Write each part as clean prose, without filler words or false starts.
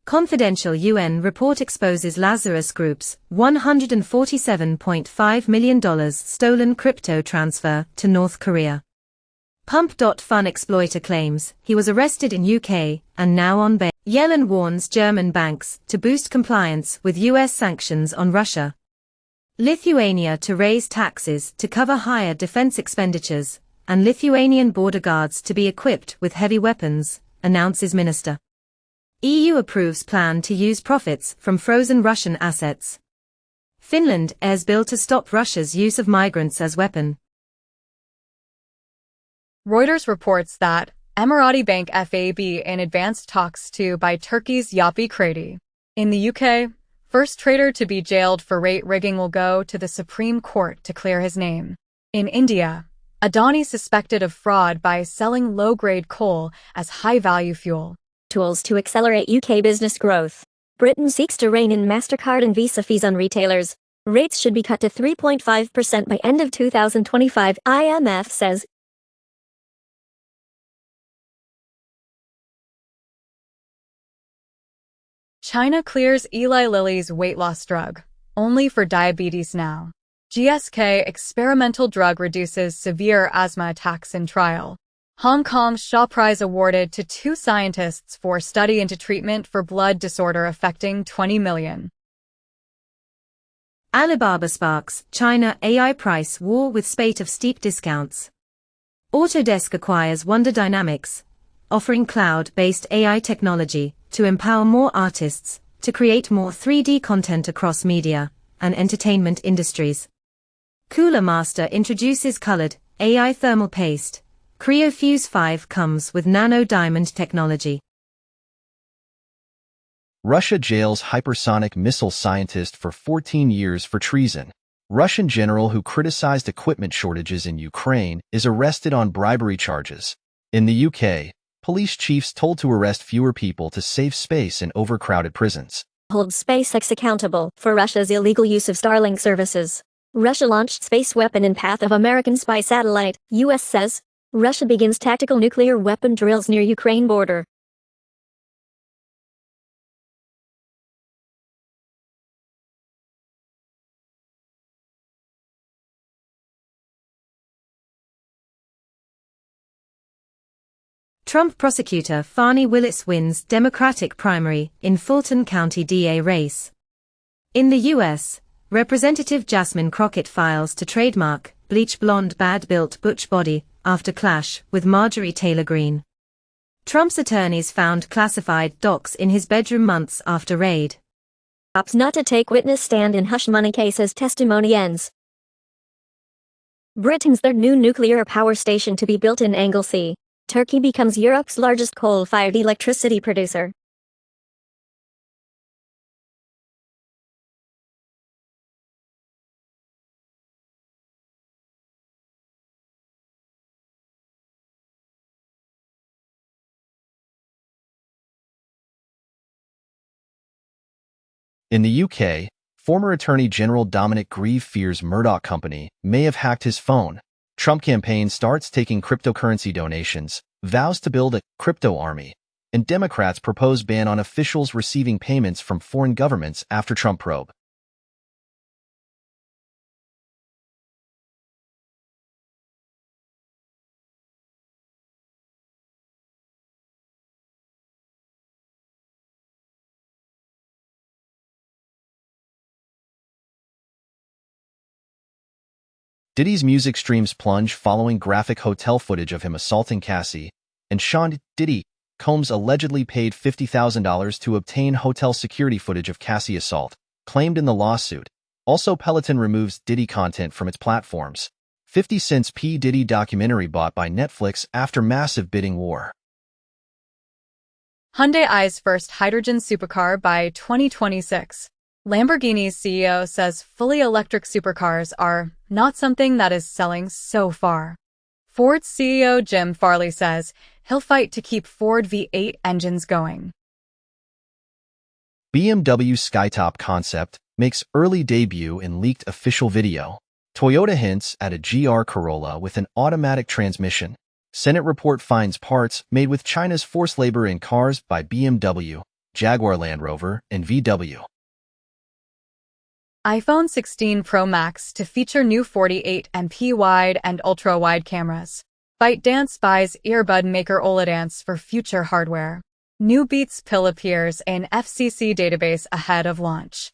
Confidential UN report exposes Lazarus Group's $147.5 million stolen crypto transfer to North Korea. Pump.Fun exploiter claims he was arrested in UK and now on bail. Yellen warns German banks to boost compliance with US sanctions on Russia. Lithuania to raise taxes to cover higher defense expenditures, and Lithuanian border guards to be equipped with heavy weapons, announces minister. EU approves plan to use profits from frozen Russian assets. Finland airs bill to stop Russia's use of migrants as weapon. Reuters reports that Emirati bank FAB in advanced talks to buy Turkey's Yapı Kredi. In the UK, first trader to be jailed for rate rigging will go to the Supreme Court to clear his name. In India, Adani suspected of fraud by selling low-grade coal as high-value fuel. Tools to accelerate UK business growth. Britain seeks to rein in MasterCard and Visa fees on retailers. Rates should be cut to 3.5% by end of 2025, IMF says. China clears Eli Lilly's weight loss drug, only for diabetes now. GSK experimental drug reduces severe asthma attacks in trial. Hong Kong's Shaw Prize awarded to 2 scientists for study into treatment for blood disorder affecting 20 million. Alibaba sparks China AI price war with spate of steep discounts. Autodesk acquires Wonder Dynamics, offering cloud-based AI technology to empower more artists to create more 3D content across media and entertainment industries. Cooler Master introduces colored AI thermal paste. Creo Fuse 5 comes with nano diamond technology. Russia jails hypersonic missile scientist for 14 years for treason. Russian general who criticized equipment shortages in Ukraine is arrested on bribery charges. In the UK, police chiefs told to arrest fewer people to save space in overcrowded prisons. Hold SpaceX accountable for Russia's illegal use of Starlink services. Russia launched space weapon in path of American spy satellite, US says. Russia begins tactical nuclear weapon drills near Ukraine border. Trump prosecutor Fani Willis wins Democratic primary in Fulton County DA race. In the U.S., Representative Jasmine Crockett files to trademark bleach blonde bad-built butch body after clash with Marjorie Taylor Greene. Trump's attorneys found classified docs in his bedroom months after raid. Opts not to take witness stand in hush money case as testimony ends. Britain's third new nuclear power station to be built in Anglesey. Turkey becomes Europe's largest coal-fired electricity producer. In the UK, former Attorney General Dominic Grieve fears Murdoch Company may have hacked his phone. Trump campaign starts taking cryptocurrency donations, vows to build a crypto army, and Democrats propose ban on officials receiving payments from foreign governments after Trump probe. Diddy's music streams plunge following graphic hotel footage of him assaulting Cassie, and Sean Diddy Combs allegedly paid $50,000 to obtain hotel security footage of Cassie assault, claimed in the lawsuit. Also, Peloton removes Diddy content from its platforms. 50 Cent's P. Diddy documentary bought by Netflix after massive bidding war. Hyundai eyes first hydrogen supercar by 2026. Lamborghini's CEO says fully electric supercars are not something that is selling so far. Ford's CEO Jim Farley says he'll fight to keep Ford V8 engines going. BMW Skytop concept makes early debut in leaked official video. Toyota hints at a GR Corolla with an automatic transmission. Senate report finds parts made with China's forced labor in cars by BMW. Jaguar Land Rover, and VW. iPhone 16 Pro Max to feature new 48MP wide and ultra-wide cameras. ByteDance buys earbud maker Olidance for future hardware. New Beats pill appears in FCC database ahead of launch.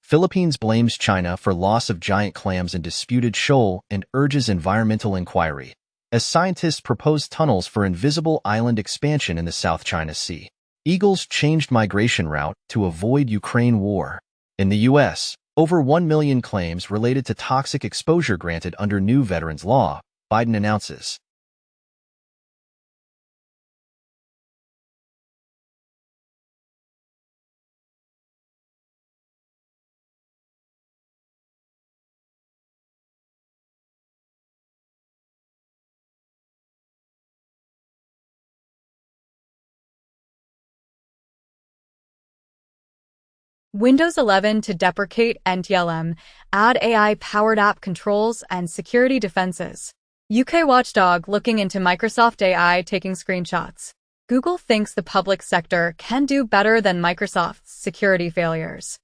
Philippines blames China for loss of giant clams in disputed shoal and urges environmental inquiry, as scientists propose tunnels for invisible island expansion in the South China Sea. Eagles changed migration route to avoid Ukraine war. In the U.S., over 1 million claims related to toxic exposure granted under new veterans law, Biden announces. Windows 11 to deprecate NTLM, add AI-powered app controls and security defenses. UK watchdog looking into Microsoft AI taking screenshots. Google thinks the public sector can do better than Microsoft's security failures.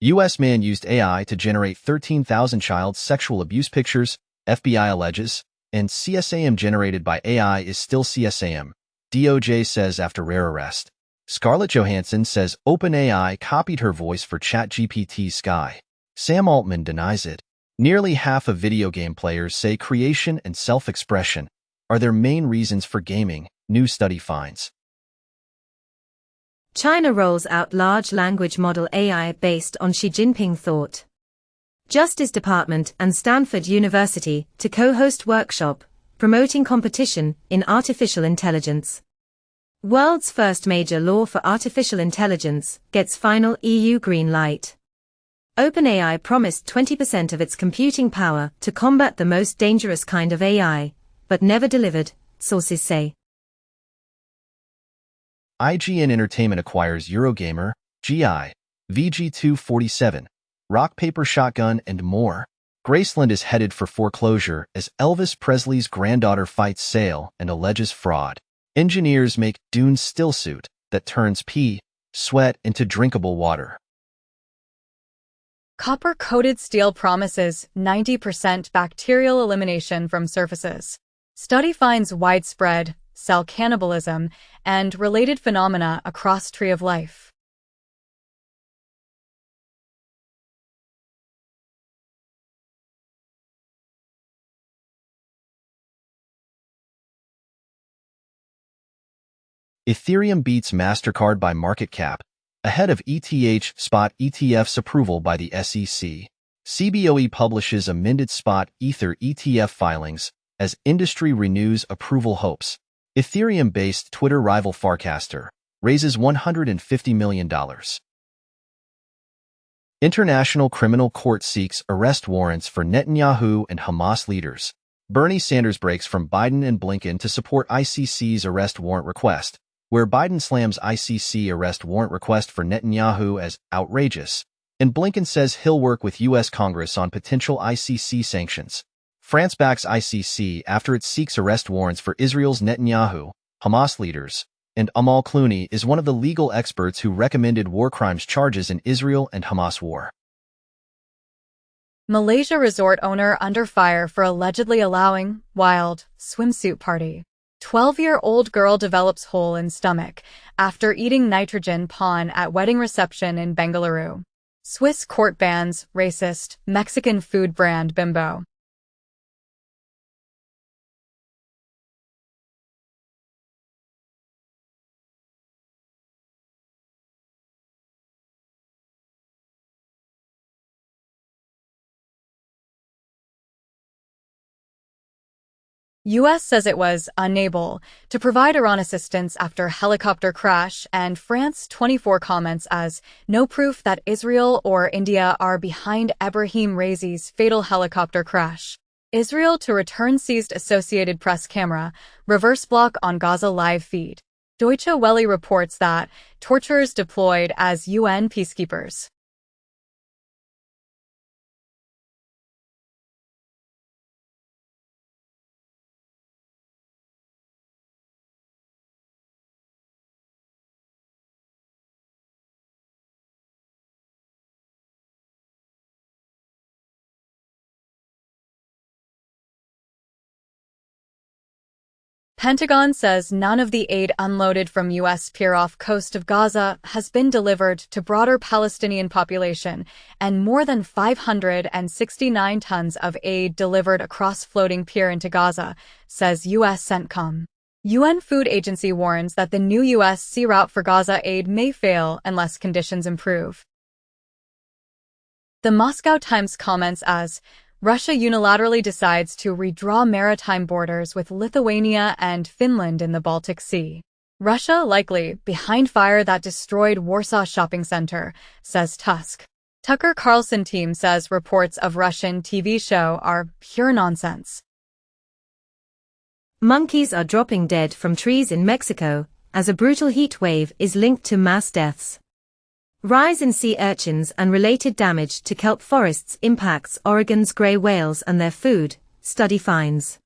U.S. man used AI to generate 13,000 child sexual abuse pictures, FBI alleges, and CSAM generated by AI is still CSAM, DOJ says after rare arrest. Scarlett Johansson says OpenAI copied her voice for ChatGPT Sky. Sam Altman denies it. Nearly half of video game players say creation and self-expression are their main reasons for gaming, new study finds. China rolls out large language model AI based on Xi Jinping thought. Justice Department and Stanford University to co-host workshop promoting competition in artificial intelligence. World's first major law for artificial intelligence gets final EU green light. OpenAI promised 20% of its computing power to combat the most dangerous kind of AI, but never delivered, sources say. IGN Entertainment acquires Eurogamer, GI, VG247, Rock Paper Shotgun, and more. Graceland is headed for foreclosure as Elvis Presley's granddaughter fights sale and alleges fraud. Engineers make Dune stillsuit that turns pee, sweat into drinkable water. Copper-coated steel promises 90% bacterial elimination from surfaces. Study finds widespread cell cannibalism and related phenomena across tree of life. Ethereum beats MasterCard by market cap, ahead of ETH spot ETF's approval by the SEC. CBOE publishes amended spot Ether ETF filings as industry renews approval hopes. Ethereum-based Twitter rival Farcaster raises $150 million. International Criminal Court seeks arrest warrants for Netanyahu and Hamas leaders. Bernie Sanders breaks from Biden and Blinken to support ICC's arrest warrant request, where Biden slams ICC arrest warrant request for Netanyahu as outrageous, and Blinken says he'll work with U.S. Congress on potential ICC sanctions. France backs ICC after it seeks arrest warrants for Israel's Netanyahu, Hamas leaders, and Amal Clooney is one of the legal experts who recommended war crimes charges in Israel and Hamas war. Malaysia resort owner under fire for allegedly allowing wild swimsuit party. 12-year-old girl develops hole in stomach after eating nitrogen pon at wedding reception in Bengaluru. Swiss court bans racist Mexican food brand Bimbo. U.S. says it was unable to provide Iran assistance after helicopter crash, and France 24 comments as no proof that Israel or India are behind Ebrahim Raisi's fatal helicopter crash. Israel to return seized Associated Press camera, reverse block on Gaza live feed. Deutsche Welle reports that torturers deployed as UN peacekeepers. Pentagon says none of the aid unloaded from U.S. pier off coast of Gaza has been delivered to broader Palestinian population, and more than 569 tons of aid delivered across floating pier into Gaza, says U.S. CENTCOM. UN Food Agency warns that the new U.S. sea route for Gaza aid may fail unless conditions improve. The Moscow Times comments as Russia unilaterally decides to redraw maritime borders with Lithuania and Finland in the Baltic Sea. Russia likely behind fire that destroyed Warsaw shopping center, says Tusk. Tucker Carlson team says reports of Russian TV show are pure nonsense. Monkeys are dropping dead from trees in Mexico as a brutal heat wave is linked to mass deaths. Rise in sea urchins and related damage to kelp forests impacts Oregon's gray whales and their food, study finds.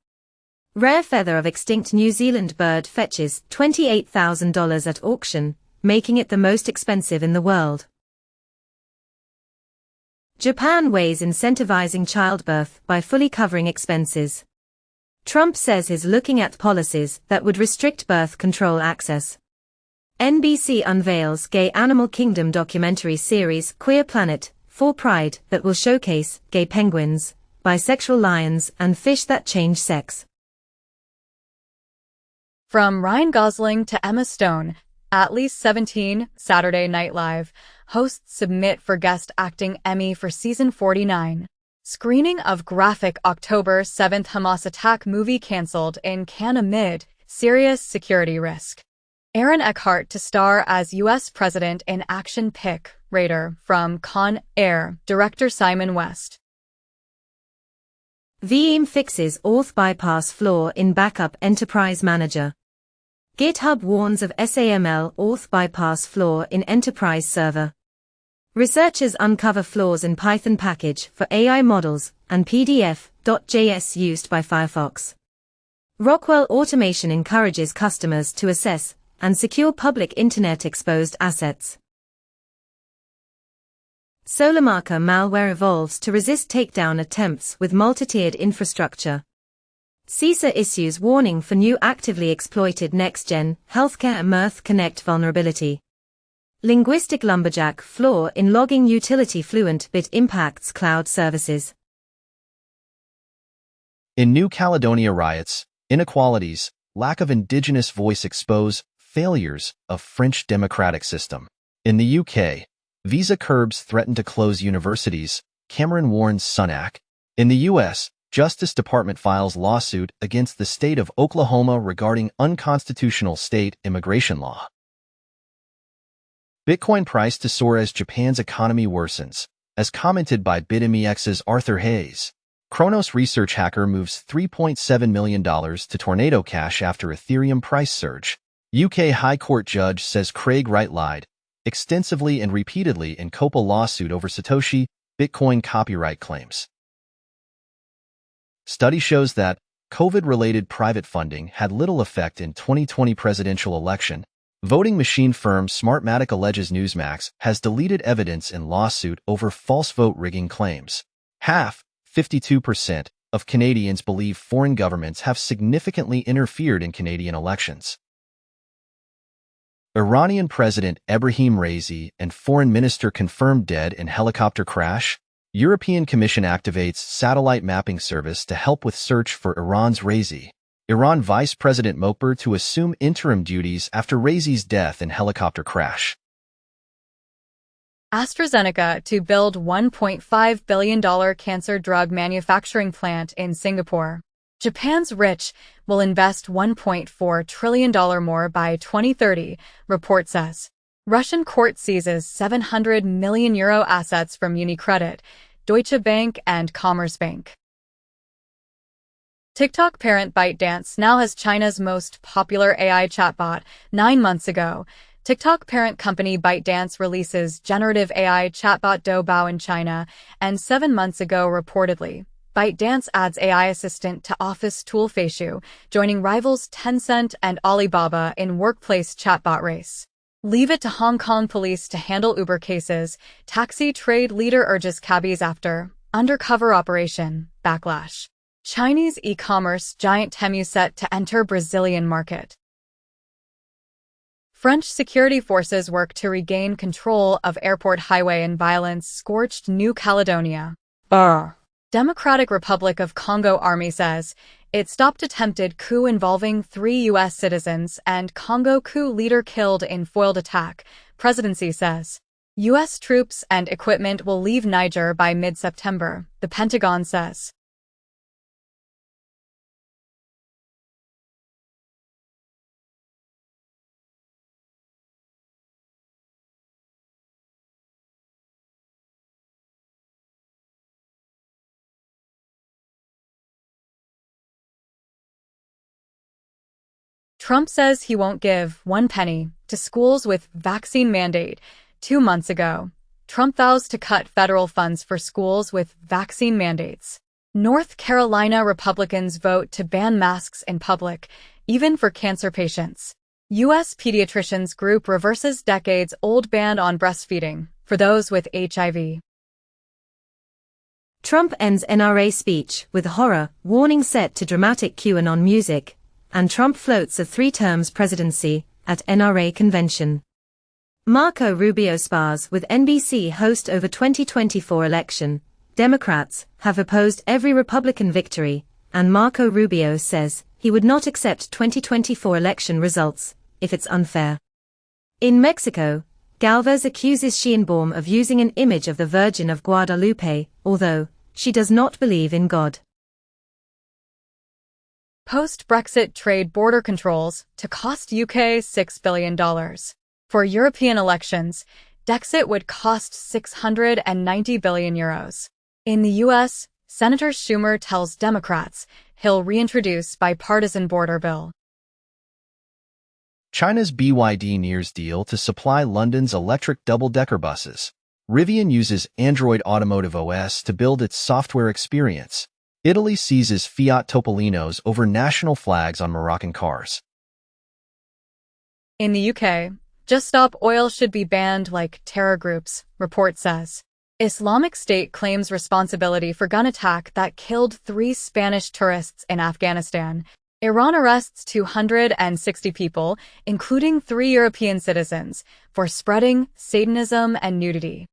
Rare feather of extinct New Zealand bird fetches $28,000 at auction, making it the most expensive in the world. Japan weighs incentivizing childbirth by fully covering expenses. Trump says he's looking at policies that would restrict birth control access. NBC unveils gay animal kingdom documentary series Queer Planet, for Pride that will showcase gay penguins, bisexual lions and fish that change sex. From Ryan Gosling to Emma Stone, at least 17 Saturday Night Live hosts submit for Guest Acting Emmy for Season 49. Screening of graphic October 7th Hamas attack movie cancelled in Cannes amid serious security risk. Aaron Eckhart to star as U.S. President in action pic, Raider, from Con Air, director Simon West. Veeam fixes auth bypass flaw in backup Enterprise Manager. GitHub warns of SAML auth bypass flaw in Enterprise Server. Researchers uncover flaws in Python package for AI models and PDF.js used by Firefox. Rockwell Automation encourages customers to assess and secure public Internet-exposed assets. SolarMarker malware evolves to resist takedown attempts with multi-tiered infrastructure. CISA issues warning for new actively exploited next-gen healthcare Mirth Connect vulnerability. Linguistic lumberjack flaw in logging utility Fluent bit impacts cloud services. In New Caledonia, riots, inequalities, lack of indigenous voice expose failures of French democratic system. In the UK, visa curbs threaten to close universities, Cameron warns Sunak. In the US, Justice Department files lawsuit against the state of Oklahoma regarding unconstitutional state immigration law. Bitcoin price to soar as Japan's economy worsens, as commented by BitMEX's Arthur Hayes. Kronos research hacker moves $3.7 million to Tornado Cash after Ethereum price surge. UK High Court judge says Craig Wright lied extensively and repeatedly in COPA lawsuit over Satoshi Bitcoin copyright claims. Study shows that COVID-related private funding had little effect in 2020 presidential election. Voting machine firm Smartmatic alleges Newsmax has deleted evidence in lawsuit over false vote rigging claims. 52%, of Canadians believe foreign governments have significantly interfered in Canadian elections. Iranian President Ebrahim Raisi and Foreign Minister confirmed dead in helicopter crash. European Commission activates satellite mapping service to help with search for Iran's Raisi. Iran Vice President Mokber to assume interim duties after Raisi's death in helicopter crash. AstraZeneca to build $1.5 billion cancer drug manufacturing plant in Singapore. Japan's rich will invest $1.4 trillion more by 2030, report says. Russian court seizes €700 million assets from UniCredit, Deutsche Bank and Commerzbank. TikTok parent ByteDance now has China's most popular AI chatbot. 9 months ago, TikTok parent company ByteDance releases generative AI chatbot Doubao in China, and 7 months ago, reportedly, ByteDance adds AI assistant to office tool Feishu, joining rivals Tencent and Alibaba in workplace chatbot race. Leave it to Hong Kong police to handle Uber cases, taxi trade leader urges cabbies after undercover operation, backlash. Chinese e-commerce giant Temu set to enter Brazilian market. French security forces work to regain control of airport highway in violence scorched New Caledonia. Democratic Republic of Congo Army says it stopped attempted coup involving 3 U.S. citizens and Congo coup leader killed in foiled attack, presidency says. U.S. troops and equipment will leave Niger by mid-September, the Pentagon says. Trump says he won't give 1 penny to schools with vaccine mandate. 2 months ago, Trump vows to cut federal funds for schools with vaccine mandates. North Carolina Republicans vote to ban masks in public, even for cancer patients. U.S. pediatricians group reverses decades-old ban on breastfeeding for those with HIV. Trump ends NRA speech with horror warning set to dramatic QAnon music, and Trump floats a 3-terms presidency at NRA convention. Marco Rubio spars with NBC host over 2024 election. Democrats have opposed every Republican victory, and Marco Rubio says he would not accept 2024 election results if it's unfair. In Mexico, Galvez accuses Sheinbaum of using an image of the Virgin of Guadalupe, although she does not believe in God. Post-Brexit trade border controls to cost UK $6 billion. For European elections, Brexit would cost €690 billion. In the US, Senator Schumer tells Democrats he'll reintroduce bipartisan border bill. China's BYD nears deal to supply London's electric double-decker buses. Rivian uses Android Automotive OS to build its software experience. Italy seizes Fiat Topolinos over national flags on Moroccan cars. In the UK, Just Stop Oil should be banned like terror groups, report says. Islamic State claims responsibility for gun attack that killed 3 Spanish tourists in Afghanistan. Iran arrests 260 people, including 3 European citizens, for spreading Satanism and nudity.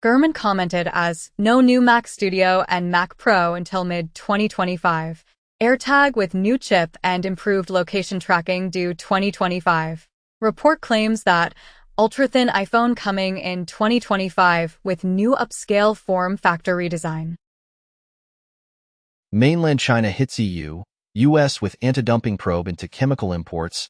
Gurman commented as, no new Mac Studio and Mac Pro until mid-2025. AirTag with new chip and improved location tracking due 2025. Report claims that ultra-thin iPhone coming in 2025 with new upscale form factor redesign. Mainland China hits EU, US with anti-dumping probe into chemical imports.